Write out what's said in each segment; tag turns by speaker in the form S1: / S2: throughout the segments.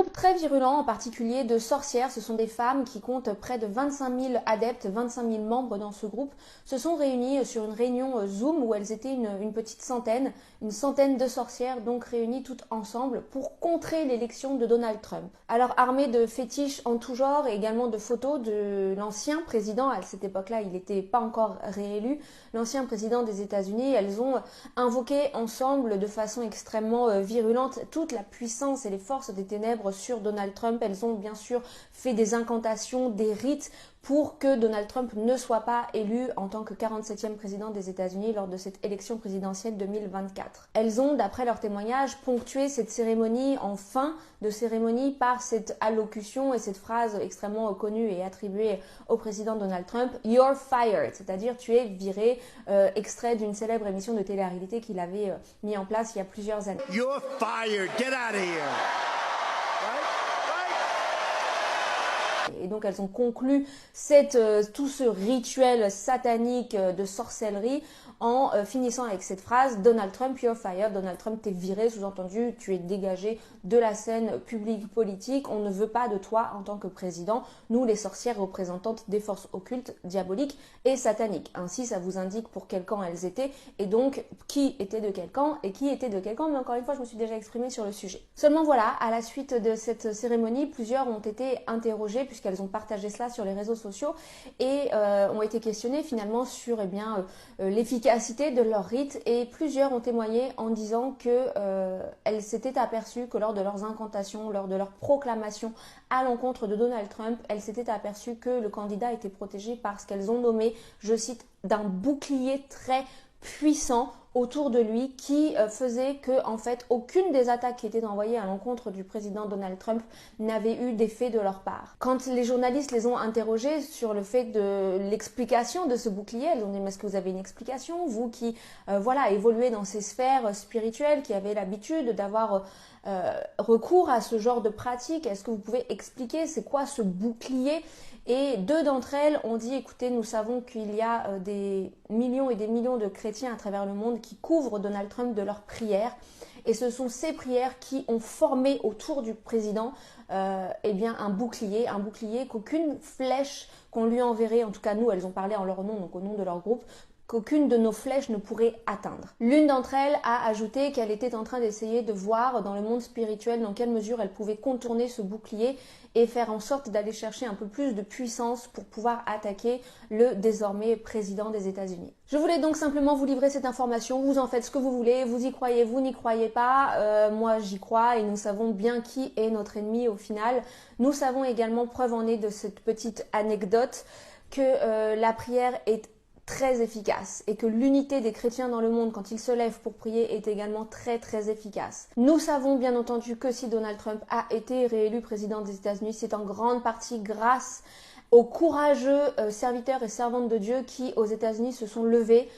S1: groupe très virulent, en particulier de sorcières, ce sont des femmes qui comptent près de 25 000 adeptes, 25 000 membres dans ce groupe, se sont réunies sur une réunion Zoom où elles étaient une petite centaine, de sorcières donc réunies toutes ensemble pour contrer l'élection de Donald Trump. Alors armées de fétiches en tout genre et également de photos de l'ancien président, à cette époque-là il n'était pas encore réélu, l'ancien président des États-Unis, elles ont invoqué ensemble de façon extrêmement virulente toute la puissance et les forces des ténèbres sur Donald Trump. Elles ont bien sûr fait des incantations, des rites pour que Donald Trump ne soit pas élu en tant que 47e président des États-Unis lors de cette élection présidentielle 2024. Elles ont, d'après leurs témoignages, ponctué cette cérémonie en fin de cérémonie par cette allocution et cette phrase extrêmement connue et attribuée au président Donald Trump, « You're fired », c'est-à-dire « tu es viré », extrait d'une célèbre émission de télé-réalité qu'il avait mis en place il y a plusieurs années. « You're fired, get out of here ». Et donc elles ont conclu tout ce rituel satanique de sorcellerie en finissant avec cette phrase « Donald Trump, you're fired », Donald Trump, t'es viré, sous-entendu, tu es dégagé de la scène publique politique, on ne veut pas de toi en tant que président, nous les sorcières représentantes des forces occultes, diaboliques et sataniques. Ainsi ça vous indique pour quel camp elles étaient et donc qui était de quel camp et qui était de quel camp, mais encore une fois je me suis déjà exprimée sur le sujet. Seulement voilà, à la suite de cette cérémonie, plusieurs ont été interrogés puisqu'elles ont partagé cela sur les réseaux sociaux et ont été questionnées finalement sur l'efficacité de leur rite et plusieurs ont témoigné en disant qu'elles s'étaient aperçues que lors de leurs incantations, lors de leurs proclamations à l'encontre de Donald Trump, elles s'étaient aperçues que le candidat était protégé par ce qu'elles ont nommé, je cite, d'un bouclier très puissant autour de lui qui faisait que en fait aucune des attaques qui étaient envoyées à l'encontre du président Donald Trump n'avait eu d'effet de leur part. Quand les journalistes les ont interrogés sur le fait de l'explication de ce bouclier, elles ont dit mais est-ce que vous avez une explication, vous qui évoluez dans ces sphères spirituelles, qui avez l'habitude d'avoir recours à ce genre de pratique, est-ce que vous pouvez expliquer c'est quoi ce bouclier? Et deux d'entre elles ont dit, écoutez, nous savons qu'il y a des millions et des millions de chrétiens à travers le monde qui couvrent Donald Trump de leurs prières. Et ce sont ces prières qui ont formé autour du président un bouclier qu'aucune flèche qu'on lui enverrait, en tout cas nous, elles ont parlé en leur nom, donc au nom de leur groupe, qu'aucune de nos flèches ne pourrait atteindre. L'une d'entre elles a ajouté qu'elle était en train d'essayer de voir dans le monde spirituel dans quelle mesure elle pouvait contourner ce bouclier et faire en sorte d'aller chercher un peu plus de puissance pour pouvoir attaquer le désormais président des États-Unis. Je voulais donc simplement vous livrer cette information, vous en faites ce que vous voulez, vous y croyez, vous n'y croyez pas, moi j'y crois et nous savons bien qui est notre ennemi au final. Nous savons également, preuve en est de cette petite anecdote, que la prière est très efficace et que l'unité des chrétiens dans le monde quand ils se lèvent pour prier est également très très efficace. Nous savons bien entendu que si Donald Trump a été réélu président des États-Unis, c'est en grande partie grâce aux courageux serviteurs et servantes de Dieu qui aux États-Unis se sont levés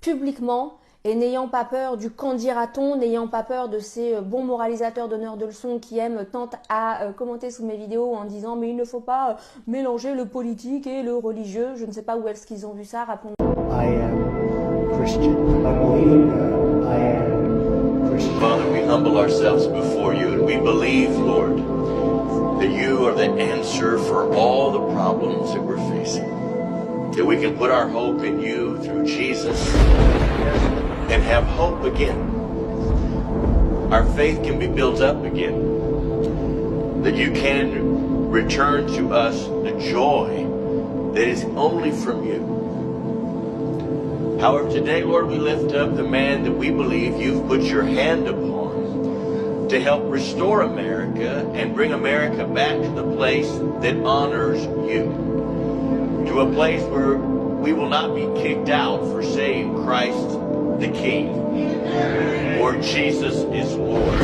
S1: publiquement et n'ayant pas peur du qu'en dira-t-on, n'ayant pas peur de ces bons moralisateurs donneurs de leçons qui aiment tant à commenter sous mes vidéos en disant mais il ne faut pas mélanger le politique et le religieux. Je ne sais pas où est-ce qu'ils ont vu ça, rappelons.
S2: I am Christian. I believe in God. I am Christian.
S3: Father, we humble ourselves before you and we believe, Lord, that you are the answer for all the problems that we're facing. That we can put our hope in you through Jesus and have hope again. Our faith can be built up again. That you can return to us the joy that is only from you. However, today, Lord, we lift up the man that we believe you've put your hand upon to help restore America and bring America back to the place that honors you. To a place where we will not be kicked out for saying Christ the King or Jesus is Lord.